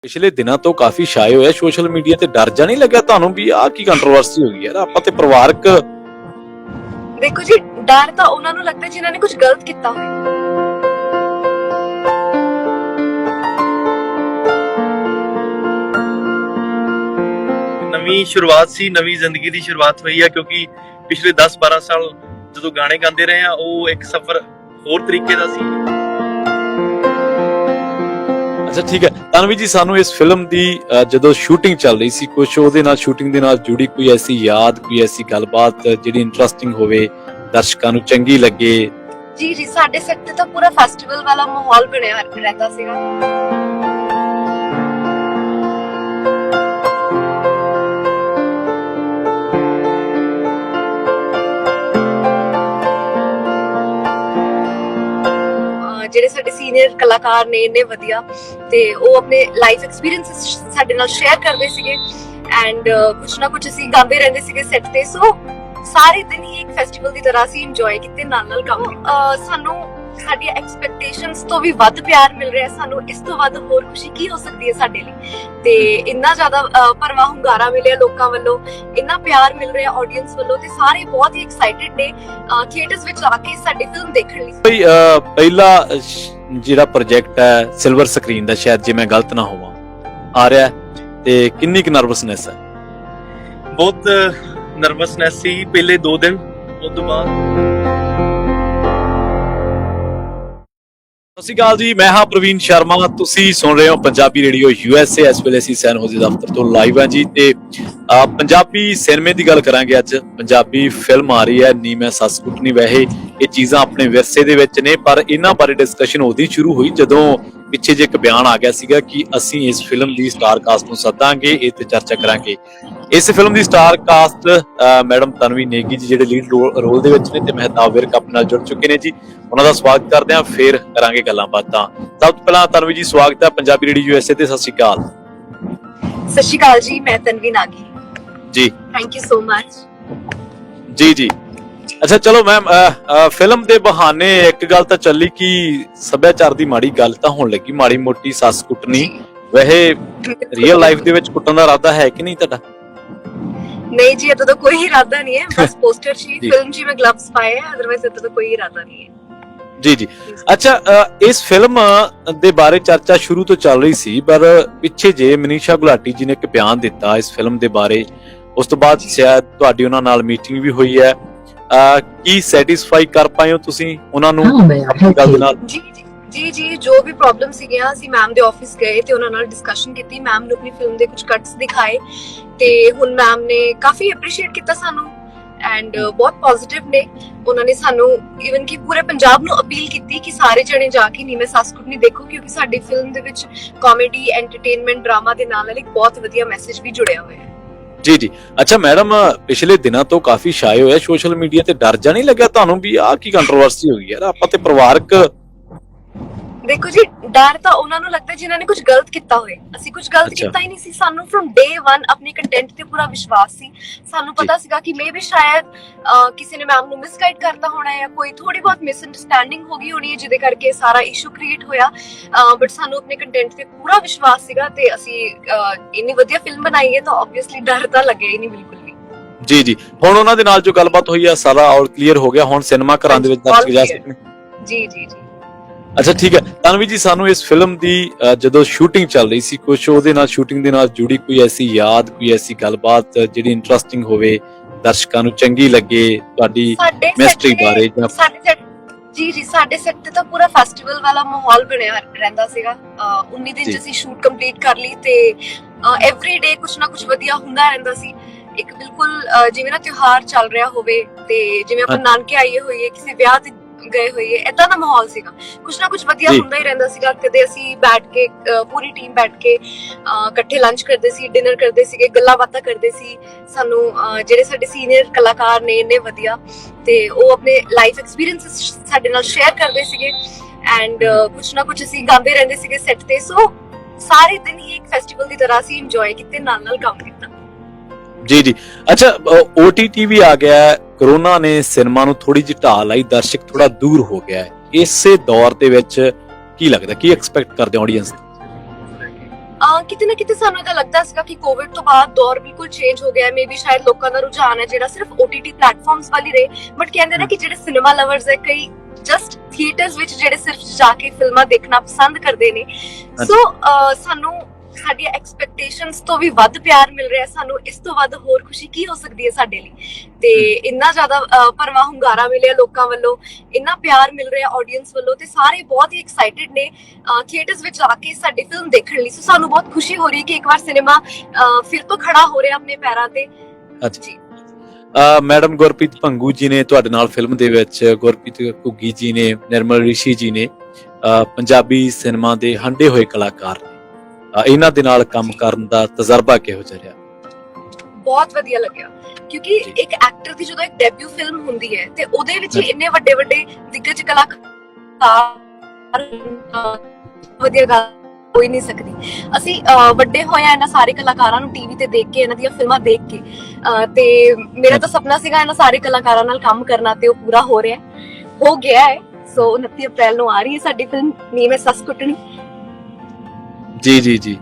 ਪਿਛਲੇ ਦਿਨਾਂ ਤੋਂ ਕਾਫੀ ਛਾਏ ਹੋਇਆ ਸੋਸ਼ਲ ਮੀਡੀਆ ਤੇ। ਡਰ ਜਾ ਨਹੀਂ ਲੱਗਾ ਤੁਹਾਨੂੰ ਵੀ ਆਹ ਕੀ ਕੰਟਰੋਵਰਸੀ ਹੋ ਗਈ ਯਾਰ? ਆਪਾਂ ਤੇ ਪਰਿਵਾਰਕ ਦੇਖੋ ਜੀ, ਡਰ ਤਾਂ ਉਹਨਾਂ ਨੂੰ ਲੱਗਦਾ ਜਿਨ੍ਹਾਂ ਨੇ ਕੁਝ ਗਲਤ ਕੀਤਾ ਹੋਵੇ। ਨਵੀਂ ਸ਼ੁਰੂਆਤ ਸੀ, ਨਵੀਂ ਜ਼ਿੰਦਗੀ ਦੀ ਸ਼ੁਰੂਆਤ ਹੋਈ ਹੈ ਕਿਉਂਕਿ ਪਿਛਲੇ 10-12 ਸਾਲ ਜਦੋਂ ਗਾਣੇ ਗਾਉਂਦੇ ਰਹੇ ਆ ਉਹ ਇੱਕ ਸਫ਼ਰ ਹੋਰ ਤਰੀਕੇ ਦਾ ਸੀ। ਅੱਛਾ ਠੀਕ ਹੈ ਤਨਵੀ ਜੀ, ਸਾਨੂੰ ਇਸ ਫਿਲਮ ਦੀ ਜਦੋਂ ਸ਼ੂਟਿੰਗ ਚੱਲ ਰਹੀ ਸੀ ਕੁਝ ਉਹਦੇ ਨਾਲ ਸ਼ੂਟਿੰਗ ਦੇ ਨਾਲ ਜੁੜੀ ਕੋਈ ਐਸੀ ਯਾਦ, ਕੋਈ ਐਸੀ ਗੱਲਬਾਤ ਜਿਹੜੀ ਇੰਟਰਸਟਿੰਗ ਹੋਵੇ, ਦਰਸ਼ਕਾਂ ਨੂੰ ਚੰਗੀ ਲੱਗੇ? ਜੀ ਸਾਡੇ ਸੈੱਟ ਤੇ ਤਾਂ ਪੂਰਾ ਫੈਸਟੀਵਲ ਵਾਲਾ ਮਾਹੌਲ ਬਣਿਆ ਰਹਿੰਦਾ ਸੀਗਾ। ਜਿਹੜੇ ਸਾਡੇ ਸੀਨੀਅਰ ਕਲਾਕਾਰ ਨੇ ਇੰਨੇ ਵਧੀਆ, ਤੇ ਉਹ ਆਪਣੇ ਲਾਈਫ ਐਕਸਪੀਰੀਅੰਸਸ ਸਾਡੇ ਨਾਲ ਸ਼ੇਅਰ ਕਰਦੇ ਸੀਗੇ ਐਂਡ ਕੁਝ ਨਾ ਕੁਝ ਅਸੀਂ ਗਾਉਂਦੇ ਰਹਿੰਦੇ ਸੀਗੇ ਸੈੱਟ ਤੇ। ਸੋ ਸਾਰੇ ਦਿਨ ਹੀ ਇੱਕ ਫੈਸਟੀਵਲ ਦੀ ਤਰ੍ਹਾਂ ਅਸੀਂ ਇੰਜੋਏ ਕੀਤੇ, ਨਾਲ ਕੰਮ ਕੀਤੇ। ਸਾਨੂੰ ਸਾਡੀਆਂ ਐਕਸਪੈਕਟੇਸ਼ਨਸ ਤੋਂ ਵੀ ਵੱਧ ਪਿਆਰ ਮਿਲ ਰਿਹਾ। ਸਾਨੂੰ ਇਸ ਤੋਂ ਵੱਧ ਹੋਰ ਖੁਸ਼ੀ ਕੀ ਹੋ ਸਕਦੀ ਹੈ ਸਾਡੇ ਲਈ? ਤੇ ਇੰਨਾ ਜ਼ਿਆਦਾ ਭਰਵਾਂ ਹੁੰਗਾਰਾ ਮਿਲਿਆ ਲੋਕਾਂ ਵੱਲੋਂ, ਇੰਨਾ ਪਿਆਰ ਮਿਲ ਰਿਹਾ ਆਡੀਅנס ਵੱਲੋਂ, ਤੇ ਸਾਰੇ ਬਹੁਤ ਹੀ ਐਕਸਾਈਟਿਡ ਨੇ ਥੀਏਟਰਸ ਵਿੱਚ ਆ ਕੇ ਸਾਡੀ ਫਿਲਮ ਦੇਖਣ ਲਈ। ਪਹਿਲਾ ਜਿਹੜਾ ਪ੍ਰੋਜੈਕਟ ਹੈ ਸਿਲਵਰ ਸਕਰੀਨ ਦਾ, ਸ਼ਾਇਦ ਜੇ ਮੈਂ ਗਲਤ ਨਾ ਹੋਵਾਂ, ਆ ਰਿਹਾ, ਤੇ ਕਿੰਨੀ ਕੁ ਨਰਵਸਨੈਸ ਹੈ? ਬਹੁਤ ਨਰਵਸਨੈਸ ਸੀ ਪਹਿਲੇ 2 ਦਿਨ। ਉਸ ਤੋਂ ਬਾਅਦ ਸਤਿ ਸ਼੍ਰੀ ਅਕਾਲ ਜੀ, ਮੈਂ ਹਾਂ ਪ੍ਰਵੀਨ ਸ਼ਰਮਾ। ਤੁਸੀਂ ਸੁਣ ਰਹੇ ਹੋ ਪੰਜਾਬੀ ਰੇਡੀਓ USA। ਇਸ ਵੇਲੇ ਅਸੀਂ ਸੈਨ ਹੋਜ਼ੇ ਦਫ਼ਤਰ ਤੋਂ ਲਾਈਵ ਹਾਂ ਜੀ, ਤੇ ਪੰਜਾਬੀ ਸਿਨੇਮੇ ਦੀ ਗੱਲ ਕਰਾਂਗੇ ਅੱਜ। ਪੰਜਾਬੀ ਫਿਲਮ ਆ ਰਹੀ ਹੈ ਨੀ ਮੈਂ ਸੱਸ ਕੁੱਟਣੀ। ਵੈਸੇ ਇਹ ਚੀਜ਼ਾਂ ਆਪਣੇ ਵਿਰਸੇ ਦੇ ਵਿੱਚ ਨੇ, ਪਰ ਇਹਨਾਂ ਬਾਰੇ ਡਿਸਕਸ਼ਨ ਉਦੋਂ ਸ਼ੁਰੂ ਹੋਈ ਜਦੋਂ ਪਿੱਛੇ ਜੇ ਇੱਕ ਬਿਆਨ ਆ ਗਿਆ ਸੀਗਾ ਕਿ ਅਸੀਂ ਇਸ ਫਿਲਮ ਦੀ ਸਟਾਰ ਕਾਸਟ ਨੂੰ ਸੱਦਾਂਗੇ, ਇਹ ਤੇ ਚਰਚਾ ਕਰਾਂਗੇ। ਇਸ ਫਿਲਮ ਦੀ star cast madam Tanvi Negi ਜੀ ਜਿਹੜੇ ਲੀਡ ਰੋਲ ਦੇ ਵਿੱਚ ਨੇ, ਤੇ ਮਹਿਤਾਬ ਵਿਰਕ ਆਪਣੇ ਨਾਲ ਜੁੜ ਚੁੱਕੇ ਨੇ ਜੀ। ਉਹਨਾਂ ਦਾ ਸਵਾਗਤ ਕਰਦੇ ਹਾਂ, ਫਿਰ ਕਰਾਂਗੇ ਗੱਲਾਂ ਬਾਤਾਂ। ਸਭ ਤੋਂ ਪਹਿਲਾਂ ਤਨਵੀ ਜੀ ਸਵਾਗਤ ਹੈ ਪੰਜਾਬੀ ਰੇਡੀਓ USA ਤੇ। ਸਤਿ ਸ਼੍ਰੀ ਅਕਾਲ। ਸਤਿ ਸ਼੍ਰੀ ਅਕਾਲ ਜੀ, ਮੈਂ ਤਨਵੀ ਨਾਗੀ ਜੀ। Thank you so much. ਜੀ ਅੱਛਾ ਚਲੋ ਮੈਮ, ਫਿਲਮ ਦੇ ਬਹਾਨੇ ਇੱਕ ਗੱਲ ਤਾਂ ਚੱਲੀ ਕਿ ਸੱਭਿਆਚਾਰ ਦੀ ਮਾੜੀ ਗੱਲ ਤਾਂ ਹੋਣ ਲੱਗੀ, ਮਾੜੀ ਮੋਟੀ ਸੱਸ ਕੁੱਟਣੀ। ਵੈਸੇ ਰੀਅਲ ਲਾਈਫ ਦੇ ਵਿੱਚ ਕੁੱਟਣ ਦਾ ਇਰਾਦਾ ਹੈ ਕਿ ਨਹੀਂ ਤੁਹਾਡਾ? ਨਹੀਂ ਜੀ, ਇਦਾਂ ਦਾ ਕੋਈ ਇਰਾਦਾ ਨਹੀਂ ਹੈ। ਬਸ ਪੋਸਟਰ 'ਚ ਫਿਲਮ 'ਚ ਮੈਂ ਗਲਵਸ ਪਾਏ ਹੈ, ਅਦਰਵਾਈਜ਼ ਇਦਾਂ ਦਾ ਕੋਈ ਇਰਾਦਾ ਨਹੀਂ ਹੈ। ਜੀ ਅੱਛਾ, ਇਸ ਫਿਲਮ ਦੇ ਬਾਰੇ ਚਰਚਾ ਸ਼ੁਰੂ ਤੋਂ ਚੱਲ ਰਹੀ ਸੀ, ਪਰ ਪਿੱਛੇ ਜੇ ਮਨੀਸ਼ਾ ਗੁਲਾਟੀ ਜੀ ਨੇ ਇੱਕ ਬਿਆਨ ਦਿੱਤਾ ਇਸ ਫਿਲਮ ਦੇ ਬਾਰੇ। ਉਸ ਤੋਂ ਬਾਅਦ ਸ਼ਾਇਦ ਤੁਹਾਡੀ ਉਹਨਾਂ ਨਾਲ ਮੀਟਿੰਗ ਵੀ ਹੋਈ ਹੈ। ਕੀ ਸੈਟੀਸਫਾਈ ਕਰ ਪਾਏ ਹੋ ਤੁਸੀਂ ਉਹਨਾਂ ਨੂੰ ਗੱਲ ਦੇ ਨਾਲ? ਜੀ ਜੋ ਵੀ ਪ੍ਰੋਬਲਮ ਸੀਗੀਆਂ, ਅਸੀਂ ਮੈਮ ਦੇ ਆਫਿਸ ਗਏ ਤੇ ਉਹਨਾਂ ਨਾਲ ਡਿਸਕਸ਼ਨ ਕੀਤੀ। ਮੈਮ ਨੂੰ ਆਪਣੀ ਫਿਲਮ ਦੇ ਕੁਝ ਕੱਟਸ ਦਿਖਾਏ ਤੇ ਹੁਣ ਮੈਮ ਨੇ ਕਾਫੀ ਐਪਰੀਸ਼ੀਏਟ ਕੀਤਾ ਸਾਨੂੰ ਐਂਡ ਬਹੁਤ ਪੋਜ਼ਿਟਿਵ ਨੇ। ਉਹਨਾਂ ਨੇ ਸਾਨੂੰ ਇਵਨ ਕਿ ਪੂਰੇ ਪੰਜਾਬ ਨੂੰ ਅਪੀਲ ਕੀਤੀ ਕਿ ਸਾਰੇ ਜਣੇ ਜਾ ਕੇ ਨੀ ਮੈਂ ਸੱਸ ਕੁੱਟਣੀ ਦੇਖੋ, ਕਿਉਂਕਿ ਸਾਡੀ ਫਿਲਮ ਦੇ ਵਿੱਚ ਕਾਮੇਡੀ, ਐਂਟਰਟੇਨਮੈਂਟ, ਡਰਾਮਾ ਦੇ ਨਾਲ ਇੱਕ ਬਹੁਤ ਵਧੀਆ ਮੈਸੇਜ ਵੀ ਜੁੜਿਆ ਹੋਇਆ ਹੈ। ਜੀ ਅੱਛਾ ਮੈਡਮ, ਪਿਛਲੇ ਦਿਨਾਂ ਤੋਂ ਕਾਫੀ ਛਾਏ ਹੋਇਆ ਸੋਸ਼ਲ ਮੀਡੀਆ ਤੇ। ਡਰ ਜਾ ਨਹੀਂ ਲੱਗਾ ਤੁਹਾਨੂੰ ਵੀ ਆਹ ਕੀ ਕੰਟਰੋਵਰਸੀ ਹੋ ਗਈ ਯਾਰ? ਆਪਾਂ ਤੇ ਪਰਿਵਾਰਕ ਦੇਖੋ ਜੀ, ਡਰ ਤਾਂ ਉਹਨਾਂ ਨੂੰ ਲੱਗਦਾ ਜਿਨ੍ਹਾਂ ਨੇ ਕੁਝ ਗਲਤ ਕੀਤਾ ਹੋਵੇ। ਅਸੀਂ ਕੁਝ ਗਲਤ ਕੀਤਾ ਹੀ ਨਹੀਂ ਸੀ। ਸਾਨੂੰ ਫਰਮ ਡੇ 1 ਆਪਣੇ ਕੰਟੈਂਟ ਤੇ ਪੂਰਾ ਵਿਸ਼ਵਾਸ ਸੀ। ਸਾਨੂੰ ਪਤਾ ਸੀਗਾ ਕਿ ਮੇਬੀ ਸ਼ਾਇਦ ਕਿਸੇ ਨੇ ਮੈਮ ਨੂੰ ਮਿਸਗਾਈਡ ਕਰਤਾ ਹੋਣਾ ਜਾਂ ਕੋਈ ਥੋੜੀ ਬਹੁਤ ਮਿਸਅੰਡਰਸਟੈਂਡਿੰਗ ਹੋ ਗਈ ਹੋਣੀ ਹੈ, ਜਿਹਦੇ ਕਰਕੇ ਸਾਰਾ ਇਸ਼ੂ ਕ੍ਰੀਏਟ ਹੋਇਆ। ਬਟ ਸਾਨੂੰ ਆਪਣੇ ਕੰਟੈਂਟ ਤੇ ਪੂਰਾ ਵਿਸ਼ਵਾਸ ਸੀਗਾ ਤੇ ਅਸੀਂ ਇੰਨੀ ਵਧੀਆ ਫਿਲਮ ਬਣਾਈ ਹੈ, ਤਾਂ ਆਬਵੀਅਸਲੀ ਡਰ ਤਾਂ ਲੱਗਿਆ ਹੀ ਨਹੀਂ ਬਿਲਕੁਲ ਵੀ। ਜੀ ਹੁਣ ਉਹਨਾਂ ਦੇ ਨਾਲ ਜੋ ਗੱਲਬਾਤ ਹੋਈ ਹੈ ਸਾਰਾ ਆਲ ਕਲੀਅਰ ਹੋ ਗਿਆ, ਹੁਣ ਸਿਨੇਮਾ ਘਰਾਂ ਦੇ ਵਿੱਚ ਦਰਸ਼ਕ ਜਾ ਸਕਦੇ ਨੇ? ਜੀ ਅੱਛਾ ਠੀਕ ਹੈ ਤਨਵੀ ਜੀ, ਸਾਨੂੰ ਇਸ ਫਿਲਮ ਦੀ ਜਦੋਂ ਸ਼ੂਟਿੰਗ ਚੱਲ ਰਹੀ ਸੀ ਕੁਝ ਉਹਦੇ ਨਾਲ ਸ਼ੂਟਿੰਗ ਦੇ ਨਾਲ ਜੁੜੀ ਕੋਈ ਐਸੀ ਯਾਦ, ਕੋਈ ਐਸੀ ਗੱਲਬਾਤ ਜਿਹੜੀ ਇੰਟਰਸਟਿੰਗ ਹੋਵੇ, ਦਰਸ਼ਕਾਂ ਨੂੰ ਚੰਗੀ ਲੱਗੇ, ਤੁਹਾਡੀ ਮਿਸਟਰੀ ਬਾਰੇ? ਜੀ ਸਾਡੇ ਸੈੱਟ ਤੇ ਤਾਂ ਪੂਰਾ ਫੈਸਟੀਵਲ ਵਾਲਾ ਮਾਹੌਲ ਬਣਿਆ ਰਹਿੰਦਾ ਸੀਗਾ। 19 ਦਿਨ 'ਚ ਅਸੀਂ ਸ਼ੂਟ ਕੰਪਲੀਟ ਕਰ ਲਈ ਤੇ ਐਵਰੀ ਡੇ ਕੁਝ ਨਾ ਕੁਝ ਵਧੀਆ ਹੁੰਦਾ ਰਹਿੰਦਾ ਸੀ। ਇੱਕ ਬਿਲਕੁਲ ਜਿਵੇਂ ਨਾ ਤਿਉਹਾਰ ਚੱਲ ਰਿਹਾ ਹੋਵੇ ਤੇ ਜਿਵੇਂ ਆਪਾਂ ਨਾਨਕੇ ਆਈਏ ਹੋਈਏ, ਕਿਸੇ ਵਿਆਹ ਤੇ ਗਏ ਹੋਈਏ, ਏਦਾਂ ਦਾ ਮਾਹੌਲ ਸੀਗਾ। ਕੁਝ ਨਾ ਕੁਝ ਵਧੀਆ ਹੁੰਦਾ ਹੀ ਰਹਿੰਦਾ ਸੀਗਾ। ਕਦੇ ਅਸੀਂ ਬੈਠ ਕੇ ਪੂਰੀ ਟੀਮ ਬੈਠ ਕੇ ਇਕੱਠੇ ਲੰਚ ਕਰਦੇ ਸੀ, ਡਿਨਰ ਕਰਦੇ ਸੀਗੇ, ਗੱਲਾਂ ਬਾਤਾਂ ਕਰਦੇ ਸੀ। ਸਾਨੂੰ ਜਿਹੜੇ ਸਾਡੇ ਸੀਨੀਅਰ ਕਲਾਕਾਰ ਨੇ ਇੰਨੇ ਵਧੀਆ, ਤੇ ਉਹ ਆਪਣੇ ਲਾਈਫ ਐਕਸਪੀਰੀਅੰਸਸ ਸਾਡੇ ਨਾਲ ਸ਼ੇਅਰ ਕਰਦੇ ਸੀਗੇ ਐਂਡ ਕੁਝ ਨਾ ਕੁਝ ਅਸੀਂ ਗਾਉਂਦੇ ਰਹਿੰਦੇ ਸੀਗੇ ਸੈੱਟ ਤੇ। ਸੋ ਸਾਰੇ ਦਿਨ ਹੀ ਇੱਕ ਫੈਸਟੀਵਲ ਦੀ ਤਰ੍ਹਾਂ ਅਸੀਂ ਇੰਜੋਏ ਕੀਤੇ, ਨਾਲ ਕੰਮ ਕੀਤਾ। ਜੀ ਅੱਛਾ, OTT ਵੀ ਆ ਗਿਆ, ਕੋਰੋਨਾ ਨੇ ਸਿਨੇਮਾ ਨੂੰ ਥੋੜੀ ਜਿਹੀ ਢਾਹ ਲਾਈ, ਦਰਸ਼ਕ ਥੋੜਾ ਦੂਰ ਹੋ ਗਿਆ। ਇਸੇ ਦੌਰ ਦੇ ਵਿੱਚ ਕੀ ਲੱਗਦਾ, ਕੀ ਐਕਸਪੈਕਟ ਕਰਦੇ ਆਡੀਅנס? ਕਿਤੇ ਨਾ ਕਿਤੇ ਸਾਨੂੰ ਤਾਂ ਲੱਗਦਾ ਸੀਗਾ ਕਿ ਕੋਵਿਡ ਤੋਂ ਬਾਅਦ ਦੌਰ ਬਿਲਕੁਲ ਚੇਂਜ ਹੋ ਗਿਆ ਹੈ। ਮੇਬੀ ਸ਼ਾਇਦ ਲੋਕਾਂ ਦਾ ਰੁਝਾਨ ਹੈ ਜਿਹੜਾ ਸਿਰਫ OTT ਪਲੇਟਫਾਰਮਸ ਵੱਲ ਹੀ ਰਹੇ, ਬਟ ਕਹਿੰਦੇ ਨਾ ਕਿ ਜਿਹੜੇ ਸਿਨੇਮਾ ਲਵਰਸ ਹੈ ਕਈ ਜਸਟ ਥੀਏਟਰਸ ਵਿੱਚ ਜਿਹੜੇ ਸਿਰਫ ਜਾ ਕੇ ਫਿਲਮਾਂ ਦੇਖਣਾ ਪਸੰਦ ਕਰਦੇ ਨੇ। ਸੋ ਸਾਨੂੰ ਸਾਡੀਆਂ ਐਕਸਪੈਕਟੇਸ਼ਨਸ ਤੋਂ ਵੀ ਵੱਧ ਪਿਆਰ ਮਿਲ ਰਿਹਾ। ਸਾਨੂੰ ਇਸ ਤੋਂ ਵੱਧ ਹੋਰ ਖੁਸ਼ੀ ਕੀ ਹੋ ਸਕਦੀ ਹੈ ਸਾਡੇ ਲਈ। ਤੇ ਇੰਨਾ ਜ਼ਿਆਦਾ ਭਰਵਾਂ ਹੁੰਗਾਰਾ ਮਿਲਿਆ ਲੋਕਾਂ ਵੱਲੋਂ, ਇੰਨਾ ਪਿਆਰ ਮਿਲ ਰਿਹਾ ਆਡੀਅנס ਵੱਲੋਂ, ਤੇ ਸਾਰੇ ਬਹੁਤ ਹੀ ਐਕਸਾਈਟਿਡ ਨੇ ਥੀਏਟਰਸ ਵਿੱਚ ਆ ਕੇ ਸਾਡੀ ਫਿਲਮ ਦੇਖਣ ਲਈ। ਸੋ ਸਾਨੂੰ ਬਹੁਤ ਖੁਸ਼ੀ ਹੋ ਰਹੀ ਹੈ ਕਿ ਇੱਕ ਵਾਰ ਸਿਨੇਮਾ ਫਿਰ ਤੋਂ ਖੜਾ ਹੋ ਰਿਹਾ ਆਪਣੇ ਪੈਰਾਂ ਤੇ। ਜੀ ਮੈਡਮ ਗੁਰਪ੍ਰੀਤ ਭੰਗੂ ਜੀ ਨੇ ਤੁਹਾਡੇ ਨਾਲ ਫਿਲਮ ਦੇ ਵਿੱਚ, ਗੁਰਪ੍ਰੀਤ ਘੁੱਗੀ ਜੀ ਨੇ, ਨਿਰਮਲ ਰਿਸ਼ੀ ਜੀ ਨੇ, ਪੰਜਾਬੀ ਸਿਨੇਮਾ ਦੇ ਹੰਢੇ ਹੋਏ ਕਲਾਕਾਰ ਨੇ, ਇਹਨਾਂ ਦੇ ਨਾਲ ਕੰਮ ਕਰਨ ਦਾ ਤਜਰਬਾ ਕਿਹੋ ਜਿਹਾ ਰਿਹਾ? ਬਹੁਤ ਵਧੀਆ ਲੱਗਿਆ, ਕਿਉਂਕਿ ਇੱਕ ਐਕਟਰ ਦੀ ਜਦੋਂ ਇੱਕ ਡੈਬਿਊ ਫਿਲਮ ਹੁੰਦੀ ਹੈ ਤੇ ਉਹਦੇ ਵਿੱਚ ਹੀ ਇੰਨੇ ਵੱਡੇ ਵੱਡੇ ਦਿੱਗਜ ਕਲਾਕਾਰ, ਵਧੀਆ ਗੱਲ ਹੋ ਨਹੀਂ ਸਕਦੀ। ਅਸੀਂ ਵੱਡੇ ਹੋਏ ਆ ਇਹਨਾਂ ਸਾਰੇ ਕਲਾਕਾਰਾਂ ਨੂੰ ਟੀਵੀ ਤੇ ਦੇਖ ਕੇ, ਇਹਨਾਂ ਦੀਆਂ ਫਿਲਮਾਂ ਦੇਖ ਕੇ, ਤੇ ਮੇਰਾ ਤਾਂ ਸੁਪਨਾ ਸੀਗਾ ਇਹਨਾਂ ਸਾਰੇ ਕਲਾਕਾਰਾਂ ਨਾਲ ਕੰਮ ਕਰਨਾ, ਤੇ ਉਹ ਪੂਰਾ ਹੋ ਰਿਹਾ, ਹੋ ਗਿਆ ਹੈ। ਸੋ 29 ਅਪ੍ਰੈਲ ਨੂੰ ਆ ਰਹੀ ਹੈ ਸਾਡੀ ਫਿਲਮ ਨੀ ਮੈਂ ਸੱਸ ਕੁੱਟਣੀ। ਜੀ ਜੀ ਜੀ,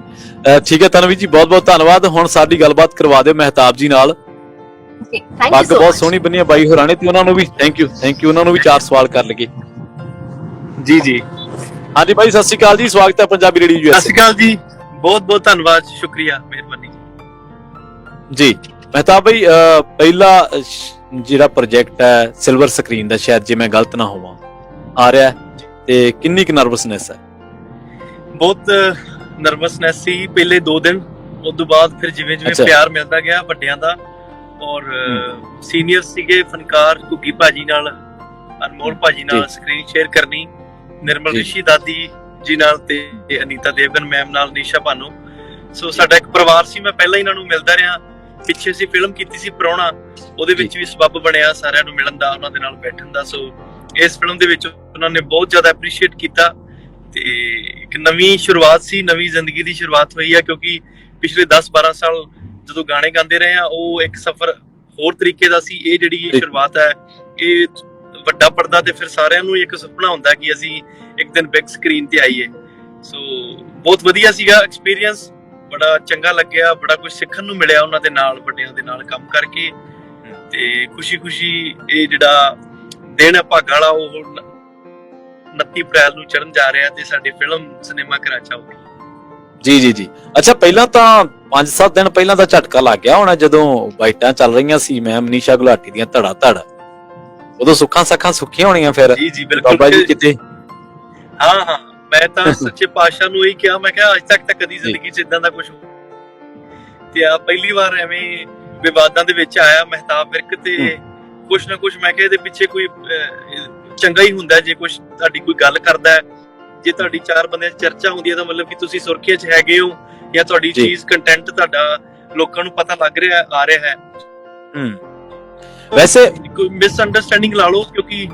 ਠੀਕ ਹੈ ਤਨਵੀਰ ਜੀ, ਬਹੁਤ ਬਹੁਤ ਧੰਨਵਾਦ। ਹੁਣ ਸਾਡੀ ਗੱਲਬਾਤ ਕਰਵਾ ਦਿਓ ਮਹਿਤਾਬ ਜੀ ਨਾਲ। ਪੱਗ ਬਹੁਤ ਸੋਹਣੀ ਬੰਨੀ ਹੈ ਬਾਈ ਹੋਰਾਂ ਨੇ, ਤੇ ਉਹਨਾਂ ਨੂੰ ਵੀ ਥੈਂਕ ਯੂ ਉਹਨਾਂ ਨੂੰ ਵੀ 4 ਸਵਾਲ ਕਰ ਲਗੇ। ਜੀ ਜੀ, ਹਾਂਜੀ ਬਾਈ, ਸਤਿ ਸ਼੍ਰੀ ਅਕਾਲ ਜੀ, ਸਵਾਗਤ ਹੈ ਪੰਜਾਬੀ ਰੇਡੀਓ USA। ਸਤਿ ਸ਼੍ਰੀ ਅਕਾਲ ਜੀ, ਬਹੁਤ ਬਹੁਤ ਧੰਨਵਾਦ, ਸ਼ੁਕਰੀਆ, ਮਿਹਰਬਾਨੀ ਜੀ। ਮਹਿਤਾਬ ਬਾਈ, ਪਹਿਲਾ ਜਿਹੜਾ ਪ੍ਰੋਜੈਕਟ ਹੈ ਸਿਲਵਰ ਸਕਰੀਨ ਦਾ, ਸ਼ਾਇਦ ਜੇ ਮੈਂ ਗਲਤ ਨਾ ਹੋਵਾਂ, ਆ ਰਿਹਾ, ਤੇ ਕਿੰਨੀ ਕੁ ਨਰਵਸਨੈਸ ਹੈ? ਬਹੁਤ ਨਰਵਸਨੈਸ ਸੀ ਪਹਿਲੇ 2 ਦਿਨ, ਉਸ ਤੋਂ ਬਾਅਦ ਫਿਰ ਜਿਵੇਂ ਜਿਵੇਂ ਪਿਆਰ ਮਿਲਦਾ ਗਿਆ ਵੱਡਿਆਂ ਦਾ, ਔਰ ਸੀਨੀਅਰ ਸੀਗੇ ਫਨਕਾਰ ਘੁੱਗੀ ਭਾਜੀ ਨਾਲ, ਅਨਮੋਲ ਭਾਜੀ ਨਾਲ ਸਕਰੀਨ ਸ਼ੇਅਰ ਕਰਨੀ, ਨਿਰਮਲ ਰਿਸ਼ੀ ਦਾਦੀ ਜੀ ਨਾਲ, ਤੇ ਅਨੀਤਾ ਦੇਵਗਨ ਮੈਮ ਨਾਲ, ਨਿਸ਼ਾ ਭਾਨੂ। ਸੋ ਸਾਡਾ ਇੱਕ ਪਰਿਵਾਰ ਸੀ। ਮੈਂ ਪਹਿਲਾਂ ਇਹਨਾਂ ਨੂੰ ਮਿਲਦਾ ਰਿਹਾ। ਪਿੱਛੇ ਅਸੀਂ ਫਿਲਮ ਕੀਤੀ ਸੀ ਪ੍ਰਾਹੁਣਾ, ਉਹਦੇ ਵਿੱਚ ਵੀ ਸਬੱਬ ਬਣਿਆ ਸਾਰਿਆਂ ਨੂੰ ਮਿਲਣ ਦਾ, ਉਹਨਾਂ ਦੇ ਨਾਲ ਬੈਠਣ ਦਾ। ਸੋ ਇਸ ਫਿਲਮ ਦੇ ਵਿੱਚ ਉਹਨਾਂ ਨੇ ਬਹੁਤ ਜ਼ਿਆਦਾ ਐਪਰੀਸ਼ੀਏਟ ਕੀਤਾ, ਤੇ ਇੱਕ ਨਵੀਂ ਸ਼ੁਰੂਆਤ ਸੀ, ਨਵੀਂ ਜ਼ਿੰਦਗੀ ਦੀ ਸ਼ੁਰੂਆਤ ਹੋਈ ਹੈ। ਕਿਉਂਕਿ ਪਿਛਲੇ 10-12 ਸਾਲ ਜਦੋਂ ਗਾਣੇ ਗਾਉਂਦੇ ਰਹੇ ਆ, ਉਹ ਇੱਕ ਸਫ਼ਰ ਹੋਰ ਤਰੀਕੇ ਦਾ ਸੀ। ਇਹ ਜਿਹੜੀ ਸ਼ੁਰੂਆਤ ਹੈ, ਇਹ ਵੱਡਾ ਪਰਦਾ, ਤੇ ਫਿਰ ਸਾਰਿਆਂ ਨੂੰ ਇੱਕ ਸੁਪਨਾ ਹੁੰਦਾ ਕਿ ਅਸੀਂ ਇੱਕ ਦਿਨ ਬਿਗ ਸਕਰੀਨ ਤੇ ਆਈਏ। ਸੋ ਬਹੁਤ ਵਧੀਆ ਸੀਗਾ ਐਕਸਪੀਰੀਅੰਸ, ਬੜਾ ਚੰਗਾ ਲੱਗਿਆ, ਬੜਾ ਕੁਝ ਸਿੱਖਣ ਨੂੰ ਮਿਲਿਆ ਉਹਨਾਂ ਦੇ ਨਾਲ, ਵੱਡਿਆਂ ਦੇ ਨਾਲ ਕੰਮ ਕਰਕੇ। ਤੇ ਖੁਸ਼ੀ ਇਹ ਜਿਹੜਾ ਦਿਨ ਹੈ ਭਾਗਾਂ ਵਾਲਾ, ਉਹ 29 ਅਪ੍ਰੈਲ ਨੂੰ ਚੜ੍ਹਨ ਜਾ ਰਿਹਾ, ਤੇ ਸਾਡੀ ਫਿਲਮ ਸਿਨੇਮਾ ਘਰਾਂ ਚ ਆਊਗੀ। ਜੀ ਜੀ ਜੀ, ਅੱਛਾ, ਪਹਿਲਾਂ ਤਾਂ 5-7 ਦਿਨ ਪਹਿਲਾਂ ਦਾ ਝਟਕਾ ਲੱਗ ਗਿਆ ਹੋਣਾ ਜਦੋਂ ਬਾਈਟਾਂ ਚੱਲ ਰਹੀਆਂ ਸੀ ਮੈਂ ਮਨੀਸ਼ਾ ਗੁਲਾਟੀ ਦੀਆਂ ਧੜਾ ਧੜ, ਉਦੋਂ ਸੁੱਖਾਂ ਸੁੱਖੀਆਂ ਹੋਣੀਆਂ ਫਿਰ? ਜੀ ਜੀ ਬਿਲਕੁਲ ਬਾਬਾ ਜੀ ਕਿਤੇ। ਹਾਂ, ਮੈਂ ਤਾਂ ਸੱਚੇ ਪਾਤਸ਼ਾਹ ਨੂੰ ਇਹੀ ਕਿਹਾ, ਮੈਂ ਕਿਹਾ ਅੱਜ ਤੱਕ ਤਾਂ ਕਦੀ ਜ਼ਿੰਦਗੀ 'ਚ ਇਦਾਂ ਦਾ ਕੁਝ, ਤੇ ਆ ਪਹਿਲੀ ਵਾਰ ਐਵੇਂ ਵਿਵਾਦਾਂ ਦੇ ਵਿੱਚ ਆਇਆ ਮਹਿਤਾਬ ਵਿਰਕ, ਤੇ ਕੁਛ ਨਾ ਕੁਛ ਮੈਂ ਕਿਹਾ ਇਹਦੇ ਪਿੱਛੇ ਕੋਈ ਚੰਗਾ ਹੀ ਹੁੰਦਾ। ਜੇ ਕੁਛ ਤੁਹਾਡੀ ਕੋਈ ਗੱਲ ਕਰਦਾ, ਜੇ ਤੁਹਾਡੀ 4 ਬੰਦਿਆਂ 'ਚ ਚਰਚਾ ਹੁੰਦੀ ਹੈ, ਤਾਂ ਮਤਲਬ ਕਿ ਤੁਸੀਂ ਸੁਰਖੀਆਂ 'ਚ ਹੈਗੇ ਹੋ, ਜਾਂ ਤੁਹਾਡੀ ਚੀਜ਼ ਕੰਟੈਂਟ ਤੁਹਾਡਾ ਲੋਕਾਂ ਨੂੰ ਪਤਾ ਲੱਗ ਰਿਹਾ ਆ ਰਿਹਾ ਹੈ। ਵੈਸੇ ਕੋਈ ਮਿਸਅੰਡਰਸਟੈਂਡਿੰਗ ਲਾ ਲਓ, ਕਿਉਂਕਿ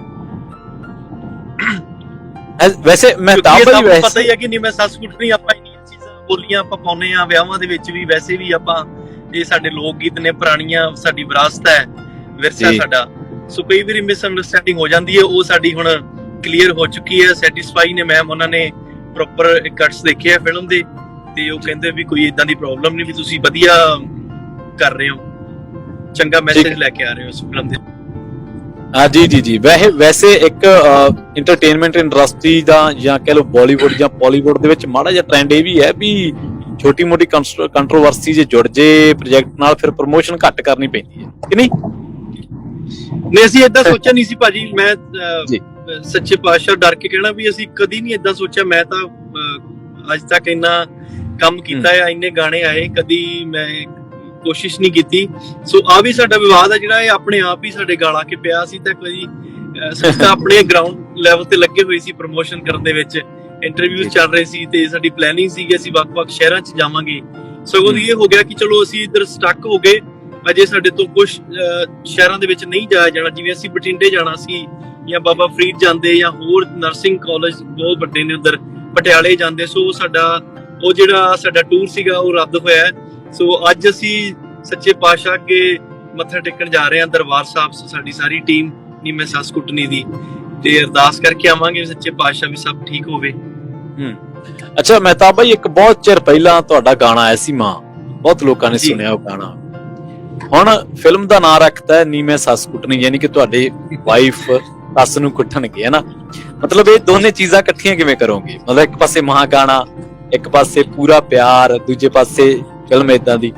ਵੈਸੇ ਮਹਿਤਾਬ ਭਾਈ ਪਤਾ ਹੀ ਹੈ ਕਿ ਨਹੀਂ ਮੈਂ ਸੱਸ ਕੁੱਟਣੀ, ਆਪਾਂ ਇੰਨੀਆਂ ਚੀਜ਼ਾਂ ਬੋਲੀਆਂ ਆਪਾਂ ਪਾਉਂਦੇ ਆ ਵਿਆਹਾਂ ਦੇ ਵਿੱਚ ਵੀ, ਵੈਸੇ ਵੀ ਆਪਾਂ, ਇਹ ਸਾਡੇ ਲੋਕ ਗੀਤ ਨੇ, ਪੁਰਾਣੀਆਂ ਸਾਡੀ ਵਿਰਾਸਤ ਹੈ, ਵਿਰਸਾ ਸਾਡਾ। ਸੋ ਕਈ ਵਾਰੀ ਮਿਸਅੰਡਰਸਟੈਂਡਿੰਗ ਹੋ ਜਾਂਦੀ ਹੈ, ਉਹ ਸਾਡੀ ਹੁਣ ਕਲੀਅਰ ਹੋ ਚੁੱਕੀ ਹੈ। ਸੈਟੀਸਫਾਈ ਨੇ ਮੈਮ, ਉਹਨਾਂ ਨੇ ਪ੍ਰੋਪਰ ਕੱਟਸ ਦੇਖੇ ਆ ਫਿਲਮ ਦੇ, ਤੇ ਉਹ ਕਹਿੰਦੇ ਵੀ ਕੋਈ ਇਦਾਂ ਦੀ ਪ੍ਰੋਬਲਮ ਨਹੀਂ, ਵੀ ਤੁਸੀਂ ਵਧੀਆ ਕਰ ਰਹੇ ਹੋ, ਚੰਗਾ ਮੈਸੇਜ ਲੈ ਕੇ ਆ ਰਹੇ ਹੋ ਇਸ ਫਿਲਮ ਦੇ। ਜੀ ਵੈਸੇ ਇੱਕ ਐਂਟਰਟੇਨਮੈਂਟ ਇੰਡਸਟਰੀ ਦਾ, ਜਾਂ ਕਹਿ ਲਓ ਬਾਲੀਵੁੱਡ ਜਾਂ ਬਾਲੀਵੁੱਡ ਦੇ ਵਿੱਚ ਮਾੜਾ ਜਿਹਾ ਟ੍ਰੈਂਡ ਇਹ ਵੀ ਹੈ ਵੀ ਛੋਟੀ ਮੋਟੀ ਕੰਟਰੋਵਰਸੀ ਜੇ ਜੁੜ ਜੇ ਪ੍ਰੋਜੈਕਟ ਨਾਲ, ਫਿਰ ਪ੍ਰਮੋਸ਼ਨ ਘੱਟ ਕਰਨੀ ਪੈਂਦੀ ਹੈ ਕਿ ਨਹੀਂ? ਨਹੀਂ, ਅਸੀਂ ਏਦਾਂ ਸੋਚਿਆ ਨਹੀਂ ਸੀ ਭਾਜੀ। ਮੈਂ ਸੱਚੇ ਪਾਤਸ਼ਾਹ ਡਰ ਕੇ ਕਹਿਣਾ ਵੀ ਅਸੀਂ ਕਦੀ ਨਹੀਂ ਏਦਾਂ ਸੋਚਿਆ। ਮੈਂ ਤਾਂ ਅੱਜ ਤੱਕ ਇੰਨਾ ਕੰਮ ਕੀਤਾ ਹੈ, ਇੰਨੇ ਗਾਣੇ ਆਏ, ਕਦੀ ਮੈਂ ਕੋਸ਼ਿਸ਼ ਨਹੀਂ ਕੀਤੀ। ਸੋ ਆ ਵੀ ਸਾਡਾ ਵਿਵਾਦ ਹੈ ਜਿਹੜਾ, ਇਹ ਆਪਣੇ ਆਪ ਹੀ ਸਾਡੇ ਗਾਲਾਂ ਕੇ ਪਿਆ ਸੀ। ਤਾਂ ਕਦੀ ਤਾਂ ਆਪਣੇ ਗਰਾਊਂਡ ਲੈਵਲ ਤੇ ਲੱਗੇ ਹੋਏ ਸੀ ਪ੍ਰਮੋਸ਼ਨ ਕਰਨ ਦੇ ਵਿੱਚ, ਇੰਟਰਵਿਊਜ਼ ਚੱਲ ਰਹੇ ਸੀ, ਤੇ ਸਾਡੀ ਪਲੈਨਿੰਗ ਸੀ ਕਿ ਅਸੀਂ ਵੱਖ-ਵੱਖ ਸ਼ਹਿਰਾਂ 'ਚ ਜਾਵਾਂਗੇ। ਸਗੋਂ ਇਹ ਹੋ ਗਿਆ ਕਿ ਚਲੋ ਅਸੀਂ ਇੱਧਰ ਸਟਕ ਹੋ ਗਏ, ਅਜੇ ਸਾਡੇ ਤੋਂ ਕੁਝ ਸ਼ਹਿਰਾਂ ਦੇ ਵਿੱਚ ਨਹੀਂ ਜਾਇਆ ਜਾਣਾ। ਜਿਵੇਂ ਅਸੀਂ ਬਠਿੰਡੇ ਜਾਣਾ ਸੀ, ਜਾਂ ਬਾਬਾ ਫਰੀਦ ਜਾਂਦੇ, ਜਾਂ ਹੋਰ ਨਰਸਿੰਗ ਕਾਲਜ ਬਹੁਤ ਵੱਡੇ ਨੇ ਉੱਧਰ, ਪਟਿਆਲੇ ਜਾਂਦੇ। ਸੋ ਸਾਡਾ ਉਹ ਜਿਹੜਾ ਸਾਡਾ ਟੂਰ ਸੀਗਾ ਉਹ ਰੱਦ ਹੋਇਆ। ਸੋ ਅੱਜ ਅਸੀਂ ਸੱਚੇ ਪਾਤਸ਼ਾਹ ਅੱਗੇ ਮੱਥਾ ਟੇਕਣ ਜਾ ਰਹੇ ਹਾਂ, ਦਰਬਾਰ ਸਾਹਿਬ। ਸਾਡੀ ਸਾਰੀ ਟੀਮ ਨੀ ਮੈਂ ਸੱਸ ਕੁੱਟਣੀ ਦੀ, ਤੇ ਅਰਦਾਸ ਕਰਕੇ ਆਵਾਂਗੇ ਸੱਚੇ ਪਾਤਸ਼ਾਹ ਵੀ ਸਭ ਠੀਕ ਹੋਵੇ। ਅੱਛਾ ਮਹਿਤਾਬ ਭਾਈ, ਇੱਕ ਬਹੁਤ ਚਿਰ ਪਹਿਲਾਂ ਤੁਹਾਡਾ ਗਾਣਾ ਆਇਆ ਸੀ ਮਾਂ, ਬਹੁਤ ਲੋਕਾਂ ਨੇ ਜੀ। ਸੁਣਿਆ ਉਹ ਗਾਣਾ। ਹੁਣ ਫਿਲਮ ਦਾ ਨਾਮ ਰੱਖਤਾ ਨੀ ਮੈਂ ਸੱਸ ਕੁੱਟਣੀ, ਯਾਨੀ ਕਿ ਤੁਹਾਡੇ ਵਾਈਫ ਸੱਸ ਨੂੰ ਕੁੱਟਣਗੇ, ਹੈ ਨਾ? ਮਤਲਬ ਇਹ ਦੋਨੇ ਚੀਜ਼ਾਂ ਇਕੱਠੀਆਂ ਕਿਵੇਂ ਕਰੋਗੇ? ਮਤਲਬ ਇੱਕ ਪਾਸੇ ਮਾਂ ਗਾਣਾ, ਇੱਕ ਪਾਸੇ ਪੂਰਾ ਪਿਆਰ, ਦੂਜੇ ਪਾਸੇ ਫਿਲਮ ਏਦਾਂ ਦੀ।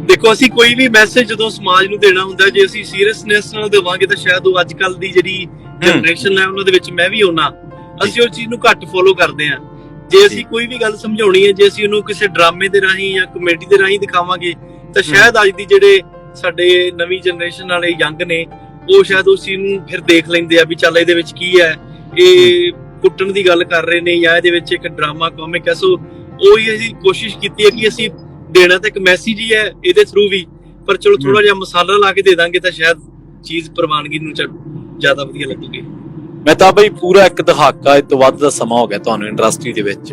ਦੇਖੋ, ਅਸੀਂ ਕੋਈ ਵੀ ਮੈਸੇਜ ਜਦੋਂ ਸਮਾਜ ਨੂੰ ਦੇਣਾ ਹੁੰਦਾ, ਜੇ ਅਸੀਂ ਸੀਰੀਅਸਨੈਸ ਨਾਲ ਦੇਵਾਂਗੇ ਤਾਂ ਸ਼ਾਇਦ ਉਹ ਅੱਜ ਕੱਲ ਦੀ ਜਿਹੜੀ ਜਨਰੇਸ਼ਨ ਹੈ ਉਹਨਾਂ ਦੇ ਵਿੱਚ ਮੈਂ ਵੀ ਹੋਣਾ, ਅਸੀਂ ਉਹ ਚੀਜ਼ ਨੂੰ ਘੱਟ ਫੋਲੋ ਕਰਦੇ ਹਾਂ। ਜੇ ਅਸੀਂ ਕੋਈ ਵੀ ਗੱਲ ਸਮਝਾਉਣੀ ਹੈ, ਜੇ ਅਸੀਂ ਉਹਨੂੰ ਕਿਸੇ ਡਰਾਮੇ ਦੇ ਰਾਹੀਂ ਜਾਂ ਕਮੇਡੀ ਦੇ ਰਾਹੀਂ ਦਿਖਾਵਾਂਗੇ ਤਾਂ ਸ਼ਾਇਦ ਅੱਜ ਦੀ ਜਿਹੜੇ ਸਾਡੇ ਨਵੀਂ ਜਨਰੇਸ਼ਨ ਵਾਲੇ ਯੰਗ ਨੇ ਉਹ ਸ਼ਾਇਦ ਉਸ ਚੀਜ਼ ਨੂੰ ਫਿਰ ਦੇਖ ਲੈਂਦੇ ਆ ਵੀ ਚੱਲ ਇਹਦੇ ਵਿੱਚ ਕੀ ਹੈ, ਇਹ ਕੁੱਟਣ ਦੀ ਗੱਲ ਕਰ ਰਹੇ ਨੇ ਜਾਂ ਇਹਦੇ ਵਿੱਚ ਇੱਕ ਡਰਾਮਾ ਕਾਮਿਕ ਹੈ। ਸੋ ਉਹੀ ਅਸੀਂ ਕੋਸ਼ਿਸ਼ ਕੀਤੀ ਹੈ ਕਿ ਅਸੀਂ ਦੇਣਾ ਤਾਂ ਇੱਕ ਮੈਸੇਜ ਹੀ ਹੈ ਇਹਦੇ ਥਰੂ ਵੀ, ਪਰ ਚਲੋ ਥੋੜਾ ਜਿਹਾ ਮਸਾਲਾ ਲਾ ਕੇ ਦੇ ਦਾਂਗੇ ਤਾਂ ਸ਼ਾਇਦ ਚੀਜ਼ ਪ੍ਰਵਾਨਗੀ ਨੂੰ ਜ਼ਿਆਦਾ ਵਧੀਆ ਲੱਗੂਗੀ। ਮਹਿਤਾਬ ਭਾਈ, ਪੂਰਾ ਇੱਕ ਦਹਾਕਾ ਤੋਂ ਵੱਧ ਦਾ ਸਮਾਂ ਹੋ ਗਿਆ ਤੁਹਾਨੂੰ ਇੰਡਸਟਰੀ ਦੇ ਵਿੱਚ।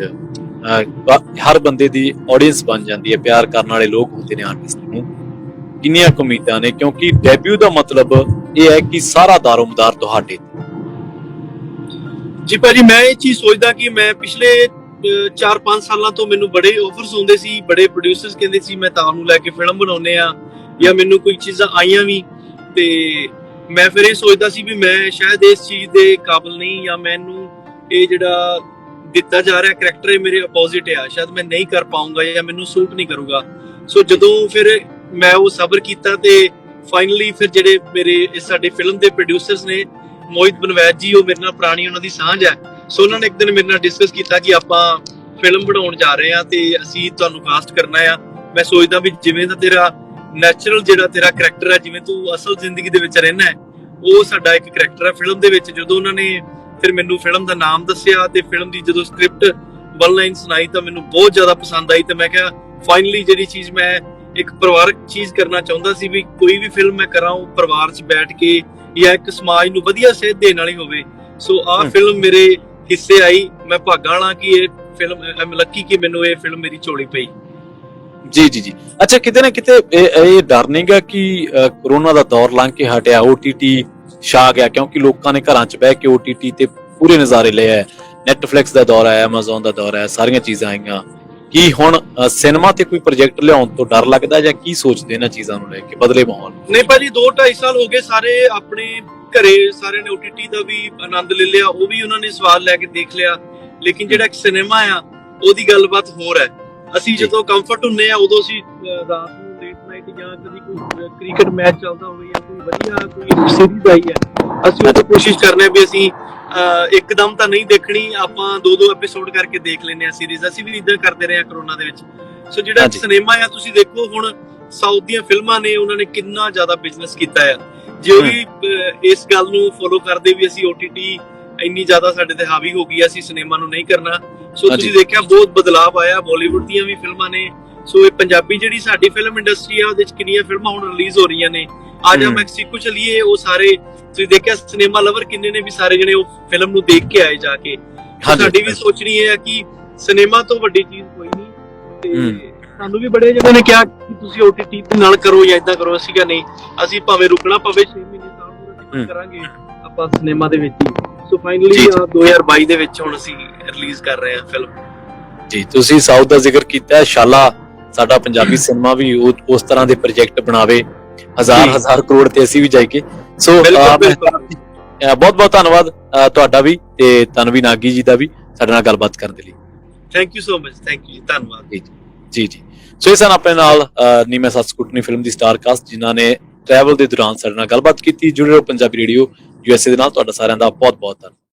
ਹਰ ਬੰਦੇ ਦੀ ਆਡੀਅנס ਬਣ ਜਾਂਦੀ ਹੈ, ਪਿਆਰ ਕਰਨ ਵਾਲੇ ਲੋਕ ਹੁੰਦੇ ਨੇ ਆਰਟਿਸਟ ਨੂੰ। ਕਿੰਨੀਆਂ ਉਮੀਦਾਂ ਨੇ, ਕਿਉਂਕਿ ਡੈਬਿਊ ਦਾ ਮਤਲਬ ਇਹ ਹੈ ਕਿ ਸਾਰਾ ਦਾਰੋਮਦਾਰ ਤੁਹਾਡੇ। ਜੀ ਭਾਜੀ, ਮੈਂ ਇਹ ਚੀਜ਼ ਸੋਚਦਾ ਕਿ ਮੈਂ ਪਿਛਲੇ 4-5 ਸਾਲਾਂ ਤੋਂ ਮੈਨੂੰ ਬੜੇ ਆਫਰਸ ਹੁੰਦੇ ਸੀ, ਬੜੇ ਪ੍ਰੋਡਿਊਸਰਸ ਕਹਿੰਦੇ ਸੀ ਮੈਂ ਤੁਹਾਨੂੰ ਲੈ ਕੇ ਫਿਲਮ ਬਣਾਉਨੇ ਆ, ਜਾਂ ਮੈਨੂੰ ਕੋਈ ਚੀਜ਼ਾਂ ਆਈਆਂ ਵੀ, ਤੇ ਮੈਂ ਫਿਰ ਇਹ ਸੋਚਦਾ ਸੀ ਵੀ ਮੈਂ ਸ਼ਾਇਦ ਇਸ ਚੀਜ਼ ਦੇ ਕਾਬਿਲ ਨਹੀਂ, ਜਾਂ ਮੈਨੂੰ ਇਹ ਜਿਹੜਾ ਦਿੱਤਾ ਜਾ ਰਿਹਾ ਕਰੈਕਟਰ ਹੈ ਮੇਰੇ ਅਪੋਜ਼ਿਟ ਆ, ਸ਼ਾਇਦ ਮੈਂ ਨਹੀਂ ਕਰ ਪਾਉਂਗਾ ਜਾਂ ਮੈਨੂੰ ਸੂਟ ਨਹੀਂ ਕਰੂਗਾ। ਸੋ ਜਦੋਂ ਫਿਰ ਮੈਂ ਉਹ ਸਬਰ ਕੀਤਾ ਤੇ ਫਾਈਨਲੀ ਫਿਰ ਜਿਹੜੇ ਮੇਰੇ ਸਾਡੇ ਫਿਲਮ ਦੇ ਪ੍ਰੋਡਿਊਸਰਸ ਨੇ, ਮੋਹਿਤ ਬਨਵੈਦ ਜੀ, ਉਹ ਮੇਰੇ ਨਾਲ ਪੁਰਾਣੀ ਉਹਨਾਂ ਦੀ ਸਾਂਝ ਹੈ। ਸੋ ਉਹਨਾਂ ਨੇ ਇੱਕ ਦਿਨ ਮੇਰੇ ਨਾਲ ਡਿਸਕਸ ਕੀਤਾ ਕਿ ਆਪਾਂ ਫਿਲਮ ਬਣਾਉਣ ਜਾ ਰਹੇ ਹਾਂ ਤੇ ਅਸੀਂ ਤੁਹਾਨੂੰ ਕਾਸਟ ਕਰਨਾ ਆ। ਮੈਂ ਸੋਚਦਾ ਵੀ ਜਿਵੇਂ ਦਾ ਤੇਰਾ ਨੈਚੁਰਲ ਜਿਹੜਾ ਤੇਰਾ ਕਰੈਕਟਰ ਹੈ, ਜਿਵੇਂ ਤੂੰ ਅਸਲ ਜ਼ਿੰਦਗੀ ਦੇ ਵਿੱਚ ਰਹਿਣਾ ਹੈ, ਉਹ ਸਾਡਾ ਇੱਕ ਕਰੈਕਟਰ ਹੈ ਫਿਲਮ ਦੇ ਵਿੱਚ। ਜਦੋਂ ਉਹਨਾਂ ਨੇ ਫਿਰ ਮੈਨੂੰ ਫਿਲਮ ਦਾ ਨਾਮ ਦੱਸਿਆ ਤੇ ਫਿਲਮ ਦੀ ਜਦੋਂ ਸਕ੍ਰਿਪਟ 1 ਲਾਈਨ ਸੁਣਾਈ ਤਾਂ ਮੈਨੂੰ ਬਹੁਤ ਜ਼ਿਆਦਾ ਪਸੰਦ ਆਈ, ਤੇ ਮੈਂ ਕਿਹਾ ਫਾਈਨਲੀ ਜਿਹੜੀ ਚੀਜ਼ ਮੈਂ ਇੱਕ ਪਰਿਵਾਰਕ ਚੀਜ਼ ਕਰਨਾ ਚਾਹੁੰਦਾ ਸੀ ਵੀ ਕੋਈ ਵੀ ਫਿਲਮ ਮੈਂ ਕਰਾਂ ਉਹ ਪਰਿਵਾਰ 'ਚ ਬੈਠ ਕੇ ਜਾਂ ਇੱਕ ਸਮਾਜ ਨੂੰ ਵਧੀਆ ਸੇਧ ਦੇਣ ਵਾਲੀ ਹੋਵੇ। ਸੋ ਆਹ ਫਿਲਮ ਮੇਰੇ ਹਿੱਸੇ ਆਈ, ਮੈਂ ਭਾਗਾਂ ਵਾਲਾ ਕਿ ਇਹ ਫਿਲਮ, ਆਈ ਐਮ ਲੱਕੀ ਕਿ ਮੈਨੂੰ ਇਹ ਫਿਲਮ ਮੇਰੀ ਝੋਲੀ ਪਈ। ਜੀ ਜੀ ਜੀ। ਅੱਛਾ, ਕਿਤੇ ਨਾ ਕਿਤੇ ਇਹ ਡਰ ਨਹੀਂਗਾ ਕਿ ਕਰੋਨਾ ਦਾ ਦੌਰ ਲੰਘ ਕੇ ਹਟਿਆ, OTT ਛਾ ਗਿਆ, ਕਿਉਂਕਿ ਲੋਕਾਂ ਨੇ ਘਰਾਂ 'ਚ ਬਹਿ ਕੇ OTT ਤੇ ਪੂਰੇ ਨਜ਼ਾਰੇ ਲਏ ਆ। ਨੈਟਫਲਿਕਸ ਦਾ ਦੌਰ ਆਇਆ, Amazon ਦਾ ਦੌਰ ਆਇਆ, ਸਾਰੀਆਂ ਚੀਜ਼ਾਂ ਆਈਆਂ। ਕੀ ਹੁਣ ਸਿਨੇਮਾ ਤੇ ਕੋਈ ਪ੍ਰੋਜੈਕਟ ਲਿਆਉਣ ਤੋਂ ਡਰ ਲੱਗਦਾ, ਜਾਂ ਕੀ ਸੋਚਦੇ ਇਹਨਾਂ ਚੀਜ਼ਾਂ ਨੂੰ ਲੈ ਕੇ? ਬਦਲੇ ਮਾਹੌਲ ਨਹੀਂ ਭਾਜੀ, 2-2.5 ਸਾਲ ਹੋ ਗਏ, ਸਾਰੇ ਆਪਣੇ ਘਰੇ ਸਾਰਿਆਂ ਨੇ OTT ਦਾ ਵੀ ਆਨੰਦ ਲੈ ਲਿਆ, ਉਹ ਵੀ ਉਹਨਾਂ ਨੇ ਸਵਾਦ ਲੈ ਕੇ ਦੇਖ ਲਿਆ। ਲੇਕਿਨ ਜਿਹੜਾ ਇੱਕ ਸਿਨੇਮਾ ਆ ਉਹਦੀ ਗੱਲਬਾਤ ਹੋਰ ਹੈ। ਅਸੀਂ ਜਦੋਂ ਕੰਫਰਟ ਹੁੰਨੇ ਆ ਉਦੋਂ ਅਸੀਂ ਰਾਤ ਨੂੰ ਲੇਟ ਨਾਈਟ ਜਾਂ ਕਦੀ ਕੋਈ ਕ੍ਰਿਕਟ ਮੈਚ ਚੱਲਦਾ ਹੋਵੇ ਜਾਂ ਕੋਈ ਵਧੀਆ ਕੋਈ ਸੀਰੀਜ਼ ਆਈ ਹੈ, ਅਸੀਂ ਉਹ ਕੋਸ਼ਿਸ਼ ਕਰਨੇ ਵੀ ਅਸੀਂ ਇੱਕਦਮ ਤਾਂ ਨਹੀਂ ਦੇਖਣੀ, ਆਪਾਂ 2-2 ਐਪੀਸੋਡ ਕਰਕੇ ਦੇਖ ਲੈਂਦੇ ਆ ਸੀਰੀਜ਼। ਅਸੀਂ ਵੀ ਇਦਾਂ ਕਰਦੇ ਰਹੇ ਆ ਕਰੋਨਾ ਦੇ ਵਿੱਚ। ਸੋ ਜਿਹੜਾ ਸਿਨੇਮਾ ਆ, ਤੁਸੀਂ ਦੇਖੋ ਹੁਣ ਸਾਊਥ ਦੀਆਂ ਫਿਲਮਾਂ ਨੇ, ਉਹਨਾਂ ਨੇ ਕਿੰਨਾ ਜ਼ਿਆਦਾ ਬਿਜ਼ਨਸ ਕੀਤਾ ਆ। ਜੇ ਉਹ ਵੀ ਇਸ ਗੱਲ ਨੂੰ ਫੋਲੋ ਕਰਦੇ ਵੀ ਅਸੀਂ OTT ਇੰਨੀ ਜ਼ਿਆਦਾ ਸਾਡੇ ਤੇ ਹਾਵੀ ਹੋ ਗਈ, ਅਸੀਂ ਸਿਨੇਮਾ ਨੂੰ ਨਹੀਂ ਕਰਨਾ। ਸੋ ਤੁਸੀਂ ਦੇਖਿਆ ਬਹੁਤ ਬਦਲਾਵ ਆਇਆ। ਬਾਲੀਵੁੱਡ ਦੀਆਂ ਵੀ ਫਿਲਮਾਂ ਨੇ, ਸੋ ਇਹ ਪੰਜਾਬੀ ਜਿਹੜੀ ਸਾਡੀ ਫਿਲਮ ਇੰਡਸਟਰੀ ਆ ਉਹਦੇ ਚ ਕਿੰਨੀਆਂ ਫਿਲਮਾਂ ਹੁਣ ਰਿਲੀਜ਼ ਹੋ ਰਹੀਆਂ ਨੇ। ਆਜਾ ਮੈਕਸੀਕੋ ਚਲੀਏ, ਉਹ ਸਾਰੇ ਤੁਸੀਂ ਦੇਖਿਆ ਸਿਨੇਮਾ ਲਵਰ ਕਿੰਨੇ ਨੇ ਵੀ ਸਾਰੇ ਜਣੇ ਉਹ ਫਿਲਮ ਨੂੰ ਦੇਖ ਕੇ ਆਏ ਜਾ ਕੇ। ਸਾਡੀ ਵੀ ਸੋਚਣੀ ਇਹ ਹੈ ਕਿ ਸਿਨੇਮਾ ਤੋਂ ਵੱਡੀ ਚੀਜ਼ ਕੋਈ ਨਹੀਂ, ਤੇ ਸਾਨੂੰ ਵੀ ਬੜੇ ਜਣੇ ਨੇ ਕਿਹਾ ਕਿ ਤੁਸੀਂ OTT ਦੇ ਨਾਲ ਕਰੋ ਜਾਂ ਇਦਾਂ ਕਰੋ। ਅਸੀਂ ਕਿਹਾ ਨਹੀਂ, ਅਸੀਂ ਭਾਵੇਂ ਰੁਕਣਾ ਪਵੇ 6 ਮਹੀਨੇ ਸਾਲ ਪੂਰਾ ਕਰਾਂਗੇ ਆਪਾਂ ਸਿਨੇਮਾ ਦੇ ਵਿੱਚ ਹੀ। ਸੋ ਫਾਈਨਲੀ 2022 ਦੇ ਵਿੱਚ ਹੁਣ ਅਸੀਂ ਰਿਲੀਜ਼ ਕਰ ਰਹੇ ਹਾਂ ਫਿਲਮ। ਜੀ, ਤੁਸੀਂ ਸਾਊਥ ਦਾ ਜ਼ਿਕਰ ਕੀਤਾ, ਸ਼ਾਲਾ ਸਾਡਾ ਪੰਜਾਬੀ ਸਿਨੇਮਾ ਵੀ ਉਸ ਤਰ੍ਹਾਂ ਦੇ ਪ੍ਰੋਜੈਕਟ ਬਣਾਵੇ, ਹਜ਼ਾਰ ਕਰੋੜ ਤੇ ਅਸੀਂ ਵੀ ਜਾਈਏ। ਸੋ ਬਹੁਤ ਬਹੁਤ ਧੰਨਵਾਦ ਤੁਹਾਡਾ ਵੀ ਤੇ ਤਨਵੀ ਨਾਗੀ ਜੀ ਦਾ ਵੀ ਸਾਡੇ ਨਾਲ ਗੱਲਬਾਤ ਕਰਨ ਦੇ ਲਈ। Thank you so much, thank you, ਧੰਨਵਾਦ ਜੀ ਜੀ। ਸੋ ਇਹ ਸਨ ਆਪਣੇ ਨਾਲ ਨੀ ਮੈਂ ਸੱਸ ਕੁੱਟਣੀ ਫਿਲਮ ਦੀ ਸਟਾਰ ਕਾਸਟ, ਜਿਨ੍ਹਾਂ ਨੇ ਟਰੈਵਲ ਦੇ ਦੌਰਾਨ ਸਾਡੇ ਨਾਲ ਗੱਲਬਾਤ ਕੀਤੀ। ਜੁੜੇ ਰਹੋ ਪੰਜਾਬੀ ਰੇਡੀਓ USA ਦੇ ਨਾਲ। ਤੁਹਾਡਾ ਸਾਰਿਆਂ ਦਾ ਬਹੁਤ ਬਹੁਤ ਧੰਨਵਾਦ।